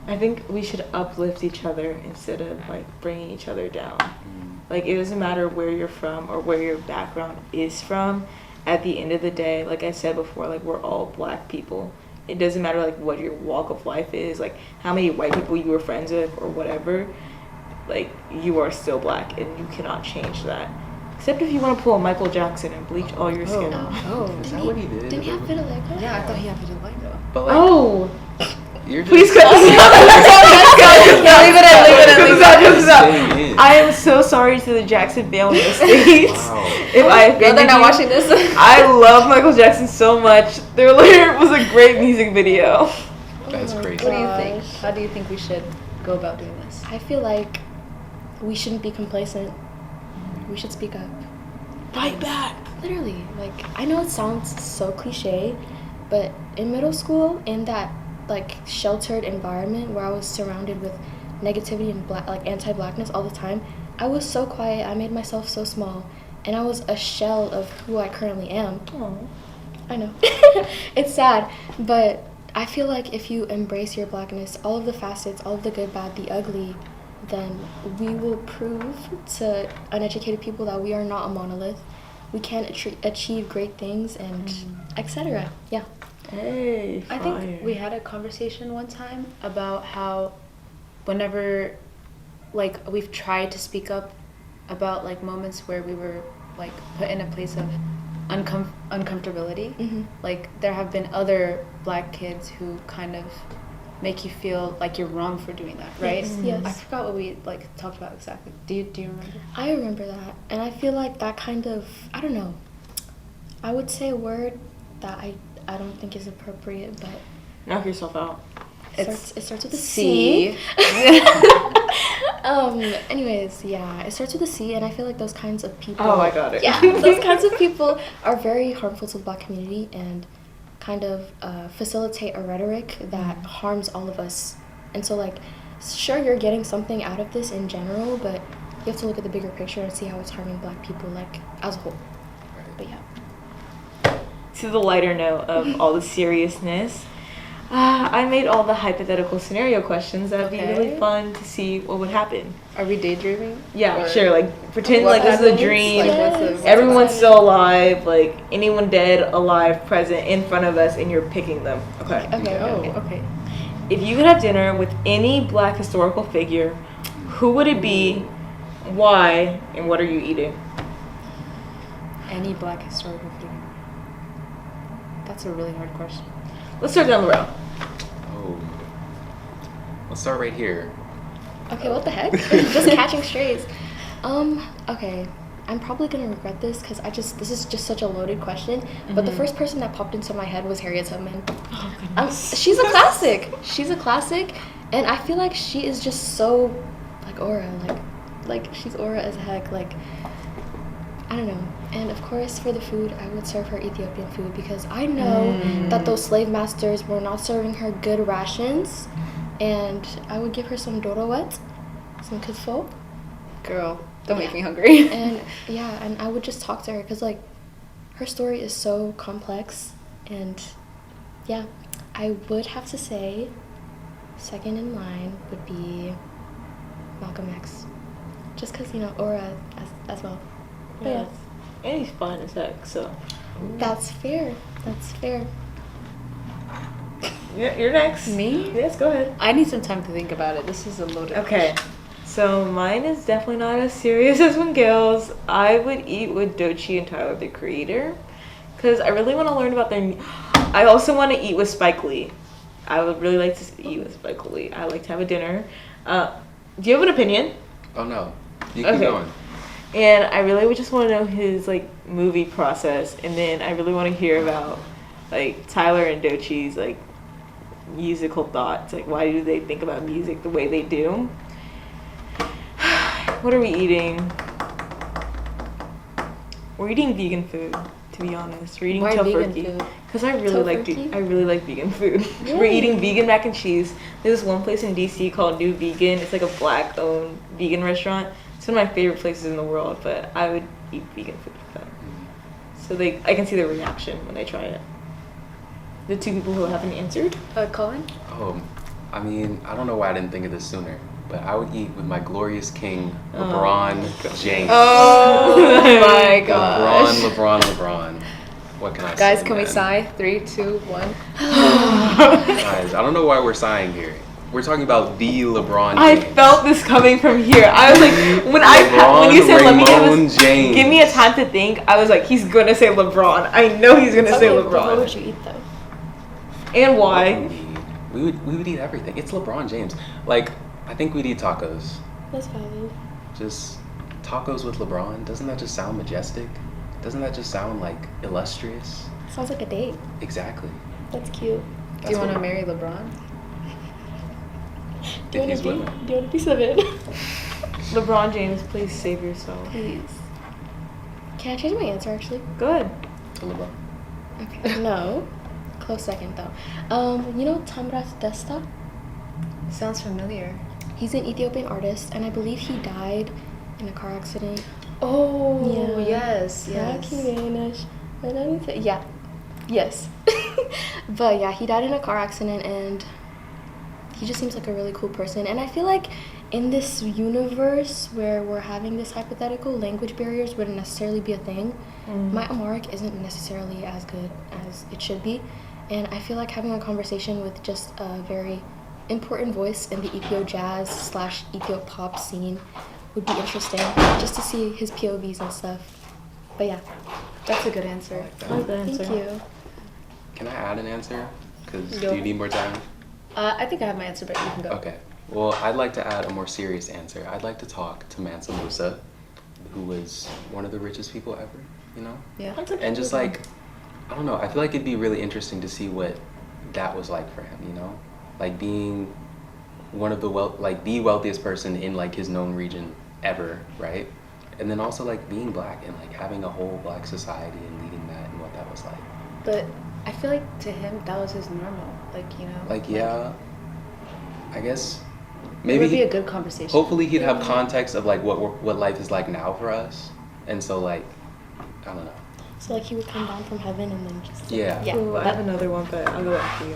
Speaker 1: I think we should uplift each other instead of like bringing each other down.
Speaker 3: Mm.
Speaker 1: Like, it doesn't matter where you're from or where your background is from. At the end of the day, like I said before, like, we're all black people. It doesn't matter like what your walk of life is, like how many white people you were friends with or whatever. like you are still black and you cannot change that. Except if you want to pull a Michael Jackson and bleach all your skin off.
Speaker 4: Oh,
Speaker 3: Is that what he did?
Speaker 2: Didn't he have vitiligo?
Speaker 4: yeah, I thought he had vitiligo.
Speaker 3: But like,
Speaker 1: Oh,
Speaker 3: you're just
Speaker 1: please cut this out.
Speaker 4: Yeah, leave it in, leave it in, leave it in.
Speaker 1: Cut this out.
Speaker 3: Staying in.
Speaker 1: I am so sorry to the Jackson family in the States.
Speaker 3: Wow.
Speaker 1: If I
Speaker 4: No, they're
Speaker 1: offended
Speaker 4: not
Speaker 1: you.
Speaker 4: watching this.
Speaker 1: I love Michael Jackson so much. Thriller was a great music video.
Speaker 3: That's crazy.
Speaker 4: What do you think?
Speaker 2: Gosh.
Speaker 4: How do you think we should go about doing this?
Speaker 2: I feel like we shouldn't be complacent. We should speak up.
Speaker 1: Fight back.
Speaker 2: Literally, like, I know it sounds so cliche, but in middle school, in that like sheltered environment where I was surrounded with negativity and anti-blackness all the time, I was so quiet. I made myself so small, and I was a shell of who I currently am.
Speaker 1: Oh.
Speaker 2: I know. It's sad, but I feel like if you embrace your blackness, all of the facets, all of the good, bad, the ugly, then we will prove to uneducated people that we are not a monolith. We can achieve great things and etc. Yeah.
Speaker 1: Hey,
Speaker 4: I think we had a conversation one time about how whenever like we've tried to speak up about like moments where we were like put in a place of uncomfortability,
Speaker 2: Mhm.
Speaker 4: like there have been other black kids who kind of make you feel like you're wrong for doing that, right?
Speaker 2: Yes, yes.
Speaker 4: I forgot what we like talked about exactly. Do you remember?
Speaker 2: I remember that, and I feel like that kind of, I don't know, I would say a word that I don't think is appropriate, but
Speaker 1: Knock yourself out.
Speaker 2: it starts with a C. Anyways, yeah, it starts with a C, and I feel like those kinds of people.
Speaker 1: Oh, I got it.
Speaker 2: Yeah, those kinds of people are very harmful to the black community and kind of facilitate a rhetoric that harms all of us. And so, like, sure, you're getting something out of this in general, but you have to look at the bigger picture and see how it's harming black people, like, as a whole. But yeah.
Speaker 1: To the lighter note of all the seriousness, I made all the hypothetical scenario questions. That'd be really
Speaker 4: Okay.
Speaker 1: fun to see what would happen.
Speaker 4: Are we daydreaming?
Speaker 1: Yeah,
Speaker 4: Or
Speaker 1: sure. Like pretend
Speaker 4: what
Speaker 1: like this is a
Speaker 4: happens?
Speaker 1: dream.
Speaker 4: Like, what's
Speaker 2: Yes.
Speaker 4: the-
Speaker 1: Everyone's still alive. Like anyone dead, alive, present in front of us, and you're picking them. Okay.
Speaker 2: Okay.
Speaker 4: Oh, okay.
Speaker 1: If you could have dinner with any black historical figure, who would it be? Why? And what are you eating?
Speaker 4: Any black historical figure? That's a really hard question.
Speaker 1: Let's start down the row.
Speaker 3: Oh. Let's start right here.
Speaker 2: Okay, what the heck? Just catching strays. Okay. I'm probably gonna regret this because this is just such a loaded question. But the first person that popped into my head was Harriet Tubman. She's a classic. She's a classic, and I feel like she is just so like aura, like she's aura as heck. Like I don't know. And of course, for the food, I would serve her Ethiopian food because I know that those slave masters were not serving her good rations. And I would give her some dorowet, some kitfo.
Speaker 4: Girl, don't make me hungry.
Speaker 2: And yeah, and I would just talk to her because like her story is so complex. And yeah, I would have to say second in line would be Malcolm X. Just because, you know, aura as well. But yeah.
Speaker 1: And he's fine as heck, so.
Speaker 2: That's fair. That's fair.
Speaker 1: Yeah, you're next.
Speaker 4: Me?
Speaker 1: Yes, go ahead.
Speaker 4: I need some time to think about it. This is a loaded
Speaker 1: Okay. So mine is definitely not as serious as Miguel's. I would eat with Doechii and Tyler, the Creator, because I really want to learn about their. I also want to eat with Spike Lee. I would really like to eat with Spike Lee. I like to have a dinner. Do you have an opinion?
Speaker 3: Oh no. You keep
Speaker 1: Okay.
Speaker 3: going.
Speaker 1: And I really would just want to know his like movie process, and then I really want to hear about like Tyler and Doechii's like musical thoughts. Like, why do they think about music the way they do? What are we eating? We're eating vegan food, to be honest. We're eating
Speaker 4: Why vegan
Speaker 1: tofurkey
Speaker 4: food?
Speaker 1: because I really like
Speaker 2: Tofurkey?
Speaker 1: I really like vegan food. We're
Speaker 2: Really?
Speaker 1: eating vegan mac and cheese. There's this one place in DC called New Vegan. It's like a black-owned vegan restaurant. It's one of my favorite places in the world, but I would eat vegan food with them. So I can see their reaction when they try it. The two people who haven't answered.
Speaker 4: Colin?
Speaker 3: Oh, I mean, I don't know why I didn't think of this sooner, but I would eat with my glorious king,
Speaker 1: Oh.
Speaker 3: LeBron James.
Speaker 4: Oh my gosh.
Speaker 3: LeBron. What can I say?
Speaker 4: Guys, can we
Speaker 3: man?
Speaker 4: sigh? 3, 2, 1.
Speaker 3: Guys, I don't know why we're sighing here. we're talking about the LeBron
Speaker 1: I
Speaker 3: James.
Speaker 1: felt this coming from here. I was like, when you said, let me
Speaker 3: Ramon James.
Speaker 1: give me a time to think, I was like, he's gonna say LeBron. I know he's gonna say
Speaker 2: Okay, but what would
Speaker 1: LeBron.
Speaker 2: you eat though?
Speaker 1: And why?
Speaker 3: We would eat everything. It's LeBron James. Like, I think we'd eat tacos.
Speaker 2: That's valid.
Speaker 3: Just tacos with LeBron. Doesn't that just sound majestic? Doesn't that just sound like illustrious?
Speaker 2: Sounds like a date.
Speaker 3: Exactly.
Speaker 2: That's cute.
Speaker 4: Do you want to marry LeBron?
Speaker 2: Do you
Speaker 3: If he's
Speaker 2: want
Speaker 3: willing.
Speaker 2: a piece of it?
Speaker 1: LeBron James, please save yourself.
Speaker 2: Please. Can I change my answer actually?
Speaker 1: Good.
Speaker 3: To LeBron.
Speaker 2: Okay. No. Close second though. You know Tamrat Desta?
Speaker 4: Sounds familiar.
Speaker 2: He's an Ethiopian artist, and I believe he died in a car accident.
Speaker 4: Oh,
Speaker 2: Yeah.
Speaker 4: yes.
Speaker 2: Yeah. Yes. But yeah, he died in a car accident, and he just seems like a really cool person. And I feel like in this universe where we're having this hypothetical, language barriers wouldn't necessarily be a thing. My Amharic isn't necessarily as good as it should be. And I feel like having a conversation with just a very important voice in the Ethio jazz / Ethio pop scene would be interesting, just to see his POVs and stuff. But yeah,
Speaker 4: That's a good answer.
Speaker 1: I like that
Speaker 2: thank
Speaker 1: answer.
Speaker 2: you.
Speaker 3: Can I add an answer? Because
Speaker 4: Go.
Speaker 3: do you need more time?
Speaker 4: I think I have my answer, but you can go.
Speaker 3: Okay. Well, I'd like to add a more serious answer. I'd like to talk to Mansa Musa, who was one of the richest people ever, you know?
Speaker 4: Yeah.
Speaker 3: And just like, I don't know, I feel like it'd be really interesting to see what that was like for him, you know? Like being one of the the wealthiest person in like his known region ever, right? And then also like being black and like having a whole black society and leading that and what that was like.
Speaker 4: But I feel like to him, that was his normal. Like, you know?
Speaker 3: Like, yeah, I guess
Speaker 4: It
Speaker 3: maybe
Speaker 4: would be a good conversation.
Speaker 3: hopefully he'd have context of like what life is like now for us, and so like I don't know.
Speaker 2: So like he would come down from heaven and then just
Speaker 3: Yeah.
Speaker 2: yeah.
Speaker 1: Ooh, I have another one, but I'll go after you.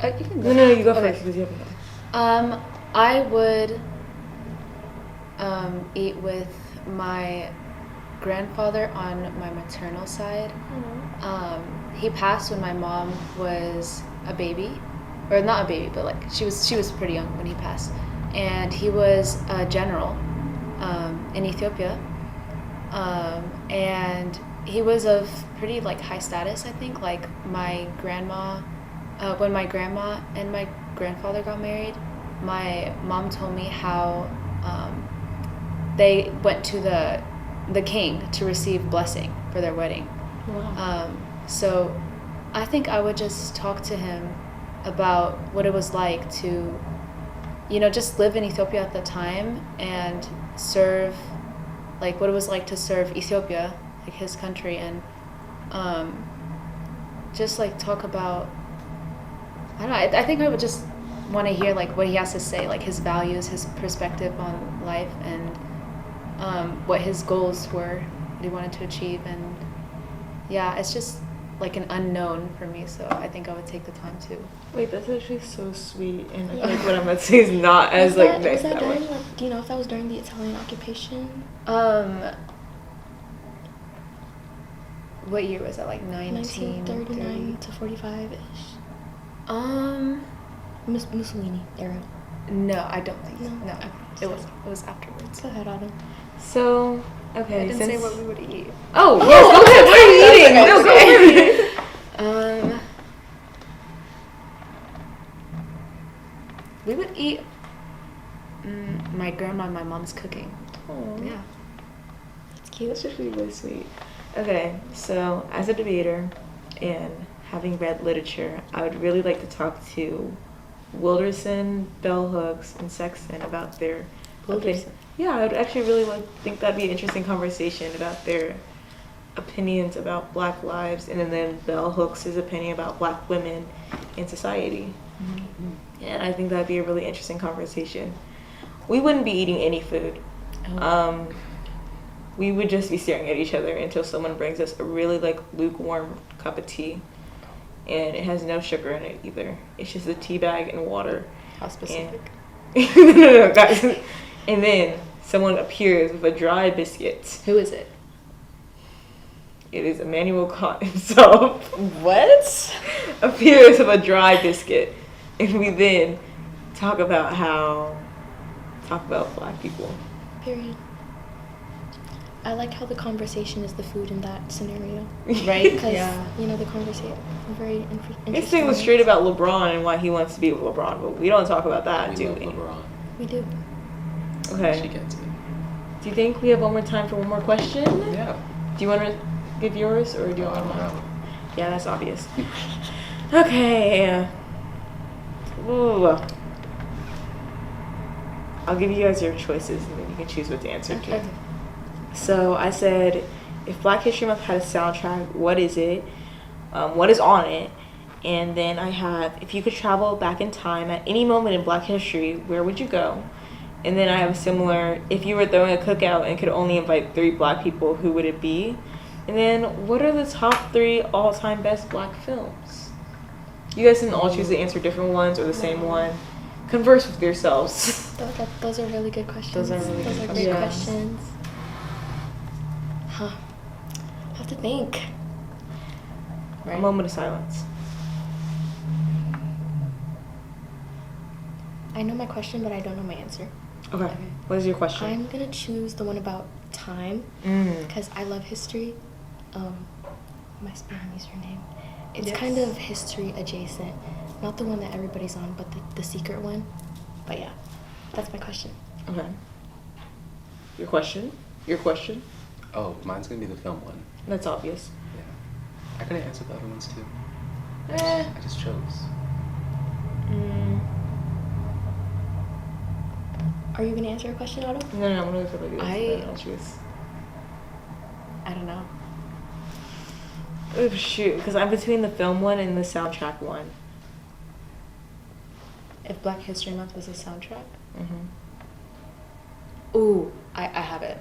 Speaker 4: You can
Speaker 1: No, you go
Speaker 4: Okay.
Speaker 1: first because you have another.
Speaker 4: I would eat with my grandfather on my maternal side. He passed when my mom was a baby, or not a baby, but like she was pretty young when he passed, and he was a general in Ethiopia, and he was of pretty like high status. I think like my grandma, when my grandma and my grandfather got married, my mom told me how they went to the king to receive blessing for their wedding.
Speaker 1: Wow.
Speaker 4: So I think I would just talk to him about what it was like to, you know, just live in Ethiopia at the time and serve, like what it was like to serve Ethiopia, like his country, and just like talk about, I don't know, I think I would just want to hear like what he has to say, like his values, his perspective on life, and what his goals were that he wanted to achieve. And yeah, it's just like an unknown for me, so I think I would take the time to.
Speaker 1: Wait, that's actually so sweet, and I feel like what I'm about to say is not as
Speaker 2: Was
Speaker 1: like nice
Speaker 2: that
Speaker 1: that
Speaker 2: during
Speaker 1: way.
Speaker 2: like, do you know if that was during the Italian occupation?
Speaker 4: What year was that? Like
Speaker 2: 1939 to 45-ish. Mussolini era.
Speaker 4: No, I don't think so.
Speaker 2: No?
Speaker 4: No,
Speaker 2: Okay,
Speaker 4: it was afterwards.
Speaker 2: Go ahead, Autumn.
Speaker 1: So, okay,
Speaker 4: I didn't say
Speaker 1: since-
Speaker 4: what we would eat.
Speaker 1: Oh, yes, go ahead. What are you eating?
Speaker 4: okay,
Speaker 1: No, go
Speaker 4: okay.
Speaker 1: ahead.
Speaker 4: We would eat my grandma and my mom's cooking.
Speaker 1: Aw.
Speaker 4: Yeah.
Speaker 2: That's cute.
Speaker 1: That's actually really sweet. Okay, so as a debater and having read literature, I would really like to talk to Wilderson, Bell Hooks, and Sexton about their
Speaker 4: Wilderson.
Speaker 1: Yeah, I would actually really think that'd be an interesting conversation about their opinions about Black lives, and then Bell Hooks' opinion about Black women in society. And I think that'd be a really interesting conversation. We wouldn't be eating any food. We would just be staring at each other until someone brings us a really like lukewarm cup of tea, and it has no sugar in it either. It's just a tea bag and water.
Speaker 4: How specific?
Speaker 1: No, guys. And then someone appears with a dry biscuit.
Speaker 4: Who is it?
Speaker 1: It is Immanuel Kant himself.
Speaker 4: What?
Speaker 1: Appears with a dry biscuit, and we then talk about black people.
Speaker 2: Period. I like how the conversation is the food in that scenario.
Speaker 4: Right?
Speaker 2: Because,
Speaker 4: Yeah.
Speaker 2: you know, the conversation very interesting.
Speaker 1: This thing was straight about LeBron and why he wants to be with LeBron, but we don't talk about that,
Speaker 3: We
Speaker 1: do
Speaker 3: love
Speaker 1: we?
Speaker 3: LeBron.
Speaker 2: We do.
Speaker 3: She
Speaker 1: Okay.
Speaker 3: gets it.
Speaker 1: Do you think we have one more time for one more question?
Speaker 3: Yeah.
Speaker 1: Do you want to give yours or do you
Speaker 3: I
Speaker 1: want
Speaker 3: don't
Speaker 1: mine?
Speaker 3: know.
Speaker 1: Yeah, that's obvious. Okay. Ooh. I'll give you guys your choices and then you can choose what to answer to.
Speaker 2: Okay.
Speaker 1: So I said, if Black History Month had a soundtrack, what is it? What is on it? And then I have, if you could travel back in time at any moment in Black history, where would you go? And then I have a similar, if you were throwing a cookout and could only invite 3 Black people, who would it be? And then, what are the top 3 all-time best Black films? You guys can all choose to answer different ones or the same one. Converse with yourselves.
Speaker 2: Those are really good questions.
Speaker 1: Those are really good
Speaker 2: great
Speaker 1: questions.
Speaker 2: questions. Huh. I have to think.
Speaker 1: A moment of silence.
Speaker 2: I know my question, but I don't know my answer.
Speaker 1: Okay. What is your question?
Speaker 2: I'm gonna choose the one about time
Speaker 1: Mm.
Speaker 2: because I love history. Am I spelling your name? It's
Speaker 1: Yes.
Speaker 2: kind of history adjacent, not the one that everybody's on, but the secret one. But yeah, that's my question.
Speaker 1: Okay. Your question? Your question?
Speaker 3: Oh, mine's gonna be the film one.
Speaker 1: That's obvious.
Speaker 3: Yeah. I could have answered the other ones too.
Speaker 1: Eh.
Speaker 3: I just chose.
Speaker 1: Mm.
Speaker 2: Are you gonna answer your question, Otto?
Speaker 1: No, I'm gonna go for like
Speaker 4: I-
Speaker 1: I'll choose.
Speaker 4: I don't know.
Speaker 1: Oh shoot, because I'm between the film one and the soundtrack one.
Speaker 4: If Black History Month was a soundtrack.
Speaker 1: Mm-hmm.
Speaker 4: Ooh, I have it.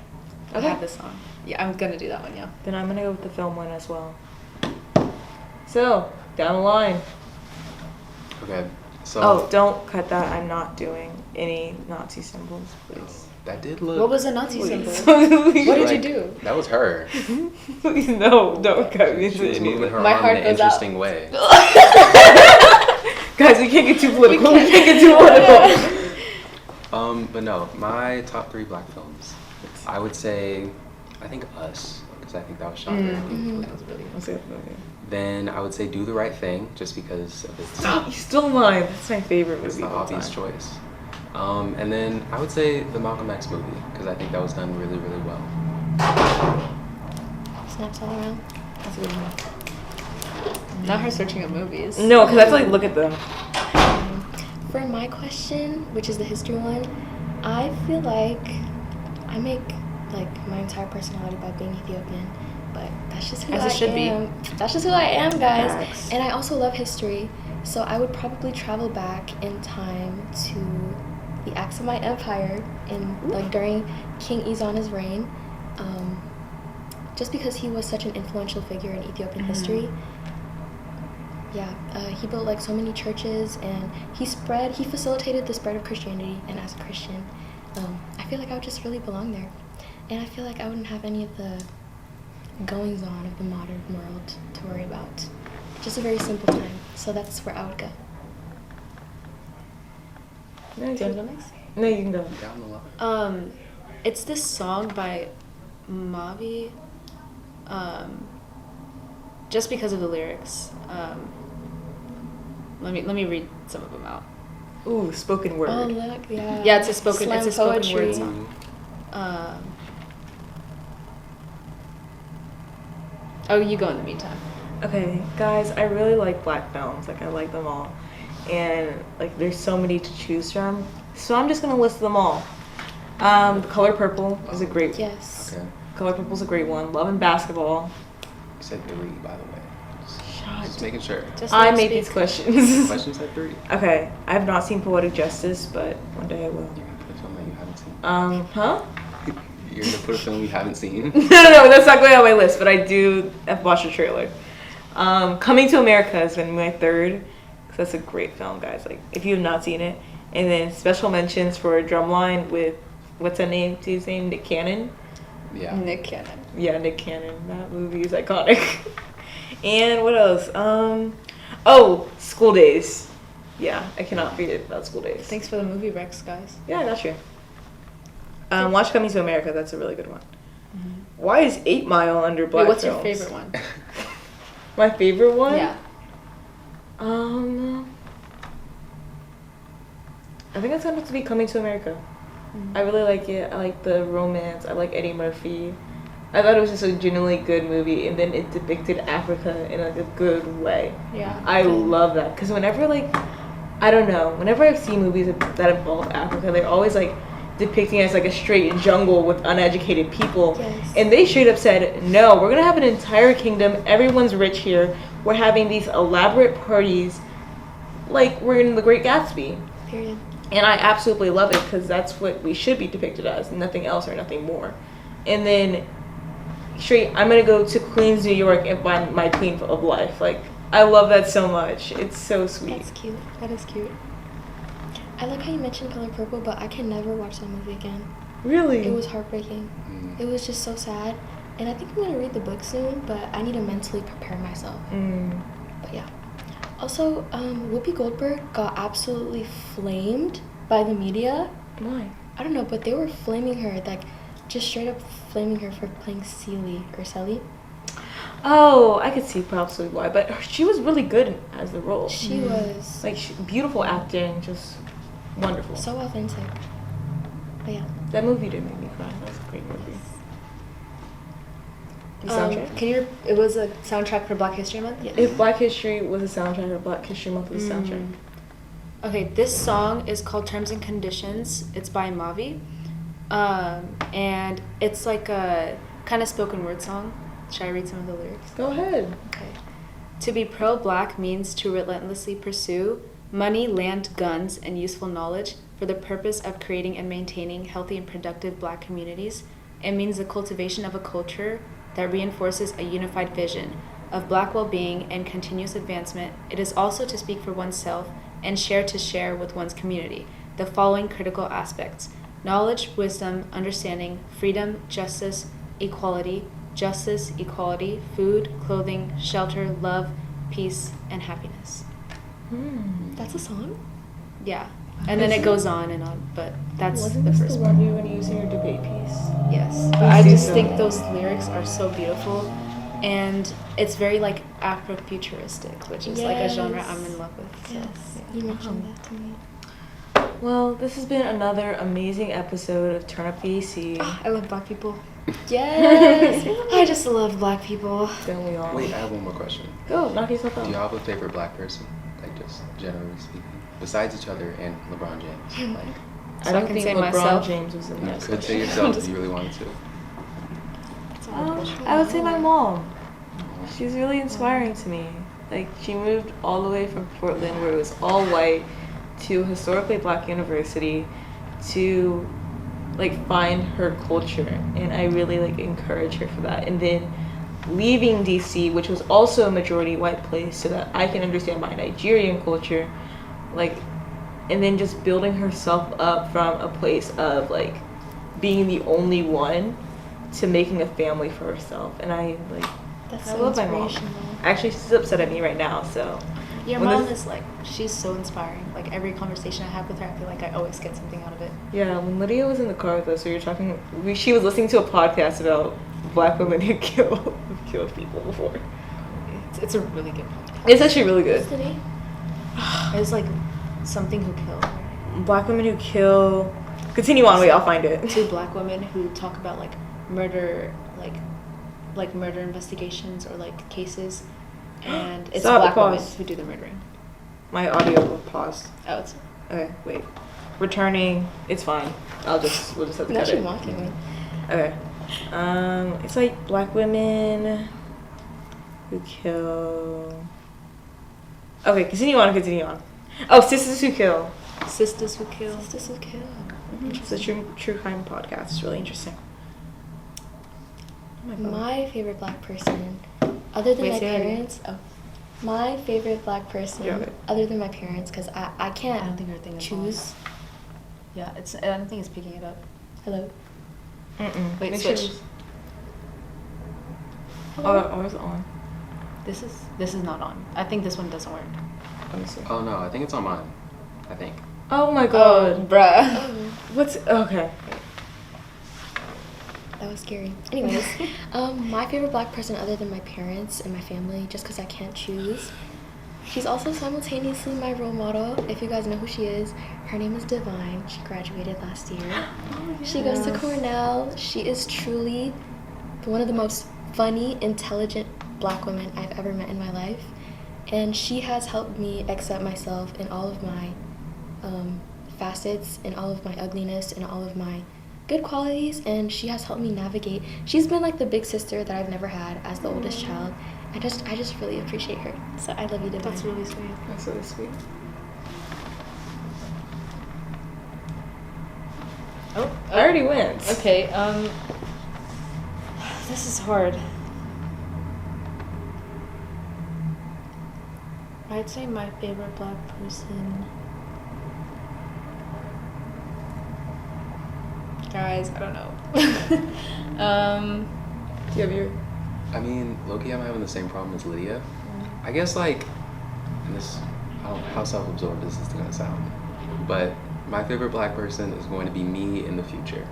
Speaker 4: I
Speaker 1: Okay.
Speaker 4: have this song. Yeah, I'm gonna do that one, yeah.
Speaker 1: Then I'm gonna go with the film one as well. So, down the line.
Speaker 3: Okay. So.
Speaker 1: Oh, don't cut that. I'm not doing any Nazi symbols, please.
Speaker 3: That did look.
Speaker 4: What was a Nazi symbol?
Speaker 1: Please.
Speaker 4: What did you
Speaker 3: like,
Speaker 4: do?
Speaker 3: That was her.
Speaker 1: Please, no, don't cut me
Speaker 3: She
Speaker 1: into
Speaker 3: was
Speaker 1: any
Speaker 3: moving her
Speaker 4: My
Speaker 3: arm
Speaker 4: heart
Speaker 3: in an
Speaker 4: goes out.
Speaker 3: interesting way.
Speaker 1: Guys, we can't get too political. We can't get too political.
Speaker 3: But no, my top 3 Black films. I would say, I think Us, because I think that was shot very beautifully.
Speaker 1: That was really good.
Speaker 3: Then I would say Do the Right Thing, just because of its.
Speaker 1: Stop, you stole mine. That's my favorite
Speaker 3: It's
Speaker 1: movie
Speaker 3: the
Speaker 1: of all
Speaker 3: obvious
Speaker 1: time.
Speaker 3: choice. And then I would say the Malcolm X movie, because I think that was done really, really well.
Speaker 2: Snaps all around.
Speaker 1: That's a good one.
Speaker 4: Not her searching up movies.
Speaker 1: No, because I have to like look at them.
Speaker 2: For my question, which is the history one, I feel like I make like my entire personality by being Ethiopian, but that's just who
Speaker 4: As
Speaker 2: I
Speaker 4: it should be.
Speaker 2: am. That's just who I am, guys.
Speaker 1: Facts.
Speaker 2: And I also love history, so I would probably travel back in time to the Aksumite Empire in like during King Izana's reign, just because he was such an influential figure in Ethiopian history. Yeah, he built like so many churches, and he facilitated the spread of Christianity. And as a Christian, I feel like I would just really belong there, and I feel like I wouldn't have any of the goings on of the modern world to worry about. Just a very simple time. So that's where I would go.
Speaker 1: No,
Speaker 4: Do you want to go next?
Speaker 1: No, you can go.
Speaker 3: Down the line.
Speaker 4: It's this song by Mavi. Just because of the lyrics. Let me read some of them out.
Speaker 1: Ooh, spoken word.
Speaker 2: Oh look, yeah.
Speaker 4: Yeah, it's a spoken
Speaker 2: Slam
Speaker 4: word
Speaker 2: poetry.
Speaker 4: song. Oh, you go in the meantime.
Speaker 1: Okay, guys, I really like Black films. Like, I like them all. And, like, there's so many to choose from. So I'm just going to list them all. The Color Purple is a great
Speaker 2: Yes.
Speaker 3: Okay.
Speaker 1: Color Purple's a great one. Love and Basketball.
Speaker 3: You said 3, by the way. Just making sure.
Speaker 4: Just
Speaker 1: I
Speaker 4: let
Speaker 1: made
Speaker 4: speak.
Speaker 1: these questions.
Speaker 3: Question said 3.
Speaker 1: Okay, I have not seen Poetic Justice, but one day I will.
Speaker 3: You're gonna put a film that you haven't seen.
Speaker 1: Huh?
Speaker 3: You're gonna put a film you haven't seen.
Speaker 1: No, that's not going on my list, but I do have watched the trailer. Coming to America has been my third, because that's a great film, guys. Like, if you have not seen it. And then special mentions for Drumline with, what's that name? His name? Nick Cannon?
Speaker 3: Yeah.
Speaker 4: Nick Cannon.
Speaker 1: Yeah, Nick Cannon. That movie is iconic. And what else? Oh, School Days. Yeah, I cannot forget about School Days.
Speaker 4: Thanks for the movie Rex, guys.
Speaker 1: Yeah, I got you. Watch Coming to America. That's a really good one. Why is 8 Mile under Black
Speaker 4: Wait, what's
Speaker 1: films?
Speaker 4: your favorite one?
Speaker 1: My favorite one?
Speaker 4: Yeah.
Speaker 1: I think it's gonna have to be Coming to America. I really like it. I like the romance. I like Eddie Murphy. I thought it was just a genuinely good movie, and then it depicted Africa in like a good way.
Speaker 4: Yeah.
Speaker 1: I love that because whenever I don't know, whenever I see movies that involve Africa, they're always like depicting it as like a straight jungle with uneducated people.
Speaker 2: Yes.
Speaker 1: And they straight up said, no, we're gonna have an entire kingdom. Everyone's rich here. We're having these elaborate parties, like we're in The Great Gatsby.
Speaker 2: Period.
Speaker 1: And I absolutely love it because that's what we should be depicted as, nothing else or nothing more. And then straight, I'm gonna go to Queens, New York, and find my queen of life. Like, I love that so much. It's so sweet.
Speaker 2: That's cute. That is cute. I like how you mentioned Color Purple, but I can never watch that movie again.
Speaker 1: Really?
Speaker 2: It was heartbreaking. It was just so sad. And I think I'm going to read the book soon, but I need to mentally prepare myself. But yeah. Also, Whoopi Goldberg got absolutely flamed by the media.
Speaker 1: Why?
Speaker 2: I don't know, but they were flaming her, like, just straight up flaming her for playing Celie or Sally.
Speaker 1: Oh, I could see probably why, but she was really good as the role.
Speaker 2: She was
Speaker 1: Like, beautiful acting, just wonderful.
Speaker 2: so authentic. But yeah.
Speaker 1: That movie did make me cry. That was a great movie. The soundtrack?
Speaker 4: It was a soundtrack for Black History Month?
Speaker 2: Yes.
Speaker 1: If Black History was a soundtrack or Black History Month was a soundtrack.
Speaker 4: Okay, this song is called Terms and Conditions. It's by Mavi. And it's like a kind of spoken word song. Should I read some of the lyrics?
Speaker 1: Go ahead.
Speaker 4: Okay. To be pro-black means to relentlessly pursue money, land, guns, and useful knowledge for the purpose of creating and maintaining healthy and productive black communities. It means the cultivation of a culture that reinforces a unified vision of black well-being and continuous advancement. It is also to speak for oneself and share with one's community the following critical aspects: knowledge, wisdom, understanding, freedom, justice, equality, food, clothing, shelter, love, peace, and happiness.
Speaker 2: That's a song?
Speaker 4: Yeah. And then it goes on and on, but that's
Speaker 1: Wasn't
Speaker 4: the
Speaker 1: this
Speaker 4: first
Speaker 1: the
Speaker 4: part.
Speaker 1: one you were going to use in your debate piece?
Speaker 4: Yes. But
Speaker 1: I
Speaker 4: I
Speaker 1: see
Speaker 4: just
Speaker 1: so.
Speaker 4: think those lyrics are so beautiful, and it's very like Afrofuturistic, which is like a genre
Speaker 2: Yes.
Speaker 4: I'm in love with. So,
Speaker 2: Yes.
Speaker 4: yeah.
Speaker 2: You mentioned that to me.
Speaker 1: Well, this has been another amazing episode of Turn Up the AC.
Speaker 4: I love black people.
Speaker 2: Yes.
Speaker 4: I just love black people.
Speaker 1: Don't we all?
Speaker 3: Wait, I have one more question.
Speaker 1: Go, knock yourself out.
Speaker 3: Do you have a favorite black person? Like, just generally speaking. Besides each other and LeBron James. Like,
Speaker 1: I
Speaker 4: So I
Speaker 1: don't
Speaker 4: can
Speaker 1: think
Speaker 4: say
Speaker 1: LeBron
Speaker 4: myself.
Speaker 1: James was in
Speaker 3: you
Speaker 1: that
Speaker 3: could say
Speaker 1: discussion.
Speaker 3: yourself if you really wanted to.
Speaker 1: I would say my mom. She's really inspiring to me. Like, she moved all the way from Portland, where it was all white, to a historically black university to like find her culture, and I really like encourage her for that. And then leaving DC, which was also a majority white place, so that I can understand my Nigerian culture, like, and then just building herself up from a place of like being the only one to making a family for herself. And I like,
Speaker 2: That's
Speaker 1: I
Speaker 2: so
Speaker 1: love my mom.
Speaker 2: inspirational.
Speaker 1: Actually, she's upset at me right now, so
Speaker 4: Your
Speaker 1: When
Speaker 4: mom
Speaker 1: this-
Speaker 4: is like, she's so inspiring. Like every conversation I have with her, I feel like I always get something out of it.
Speaker 1: yeah. When Lydia was in the car with us, we were talking. She was listening to a podcast about black women who killed people before.
Speaker 4: It's a really good podcast.
Speaker 1: It's actually really good.
Speaker 2: Today?
Speaker 4: It's like something who killed.
Speaker 1: Black women who kill. Continue on. Wait, I'll find it.
Speaker 4: Two black women who talk about like murder, like murder investigations or like cases, and it's
Speaker 1: Stop,
Speaker 4: black women
Speaker 1: pause.
Speaker 4: who do the murdering.
Speaker 1: My audio paused.
Speaker 4: Oh, it's
Speaker 1: Okay, wait. Returning. It's fine. We'll just have to
Speaker 2: I'm
Speaker 1: cut
Speaker 2: actually
Speaker 1: it.
Speaker 2: mocking me.
Speaker 1: Okay. It's like black women who kill. Okay, continue on. Oh, sisters who kill.
Speaker 4: sisters who kill.
Speaker 2: Sisters who kill.
Speaker 1: It's a true crime podcast. It's really interesting. Oh my God.
Speaker 2: My favorite black person, other than
Speaker 1: Wait,
Speaker 2: my
Speaker 1: say that again.
Speaker 2: parents. Oh, my favorite black person,
Speaker 1: Yeah, okay.
Speaker 2: other than my parents, because I can't
Speaker 4: I don't think her thing is
Speaker 2: choose.
Speaker 4: Yeah, it's. I don't think it's picking it up.
Speaker 2: Hello.
Speaker 1: Mm-mm.
Speaker 4: Wait,
Speaker 1: Make sure
Speaker 4: switch.
Speaker 1: it's- Oh, it's on.
Speaker 4: This is not on. I think this one doesn't work.
Speaker 1: Let me see.
Speaker 3: Oh no, I think it's on mine. I think.
Speaker 1: Oh my god.
Speaker 4: bruh.
Speaker 1: What's okay?
Speaker 2: That was scary. Anyways, my favorite black person other than my parents and my family, just because I can't choose. She's also simultaneously my role model. If you guys know who she is, her name is Divine. She graduated last year. She goes to Cornell. She is truly one of the most funny, intelligent black women I've ever met in my life. And she has helped me accept myself in all of my facets, in all of my ugliness, and all of my good qualities. And she has helped me navigate. She's been like the big sister that I've never had as the oldest child. I just really appreciate her. So I love you, Divine.
Speaker 4: That's really sweet.
Speaker 1: That's really sweet.
Speaker 4: Oh,
Speaker 1: I already went.
Speaker 4: okay. This is hard. I'd say my favorite black person. Guys, I don't know.
Speaker 1: Do you have your?
Speaker 3: I mean, low-key, I'm having the same problem as Lydia. I guess, like, and this, how self-absorbed is this gonna sound? But my favorite black person is going to be me in the future.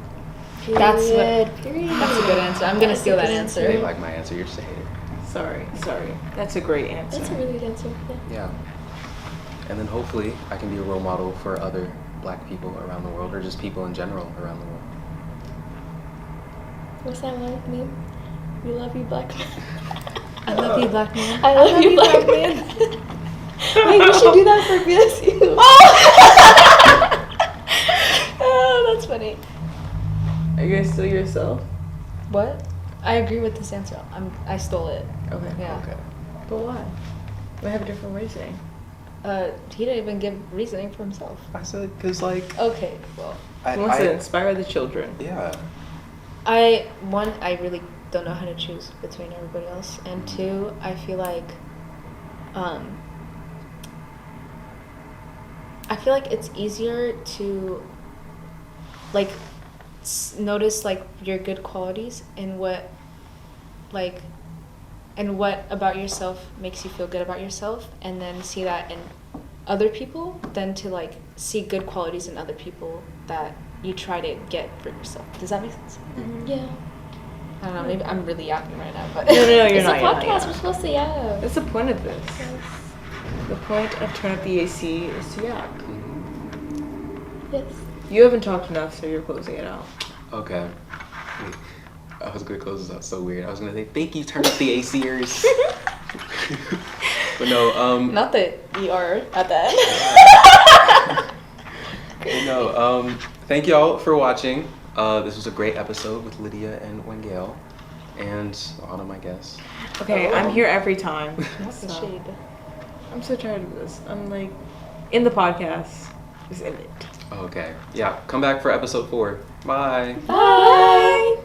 Speaker 4: That's what-
Speaker 2: Period.
Speaker 4: That's a good answer. I'm gonna steal that
Speaker 3: They
Speaker 4: answer.
Speaker 3: like my answer. You're just a hater.
Speaker 1: Sorry. That's a great answer.
Speaker 2: That's a really good answer. Yeah.
Speaker 3: Yeah. And then hopefully I can be a role model for other black people around the world, or just people in general around the world.
Speaker 2: What's that one meme? We love you, black man.
Speaker 4: I love you, black man.
Speaker 2: I love you, black man. Wait, we should do that for BSU.
Speaker 4: Oh, that's funny.
Speaker 1: Are you gonna steal yourself?
Speaker 4: What? I agree with this answer. I stole it.
Speaker 1: Okay.
Speaker 4: Yeah.
Speaker 3: Okay.
Speaker 1: But why? We have a different reasoning.
Speaker 4: He didn't even give reasoning for himself.
Speaker 3: I said, cause like,
Speaker 4: Okay, well,
Speaker 1: He wants to inspire the children.
Speaker 3: yeah.
Speaker 4: I really don't know how to choose between everybody else, and two, I feel like it's easier to like notice like your good qualities and what about yourself makes you feel good about yourself, and then see that in other people, than to like see good qualities in other people that you try to get for yourself. Does that make sense?
Speaker 2: Yeah.
Speaker 4: I don't know, maybe I'm really yapping right now, but
Speaker 1: No, you're
Speaker 2: It's
Speaker 1: not.
Speaker 2: a
Speaker 1: you're not,
Speaker 2: podcast.
Speaker 1: you're
Speaker 2: We're
Speaker 1: not.
Speaker 2: supposed to yap.
Speaker 1: That's the point of this. The point of turn up the AC is to yap.
Speaker 2: Yes.
Speaker 1: You haven't talked enough, so you're closing it out.
Speaker 3: Okay. Wait. I was gonna close this out so weird. I was gonna say, thank you, turn up the ACers. But no,
Speaker 4: not that you are at that.
Speaker 3: no, thank y'all for watching. This was a great episode with Lydia and Wengale, and Autumn, I guess.
Speaker 1: Okay, I'm here every time.
Speaker 4: Not the
Speaker 1: So,
Speaker 4: shade.
Speaker 1: I'm so tired of this. I'm like, in the podcast, is in it.
Speaker 3: Okay, yeah, come back for episode 4. Bye.
Speaker 2: Bye.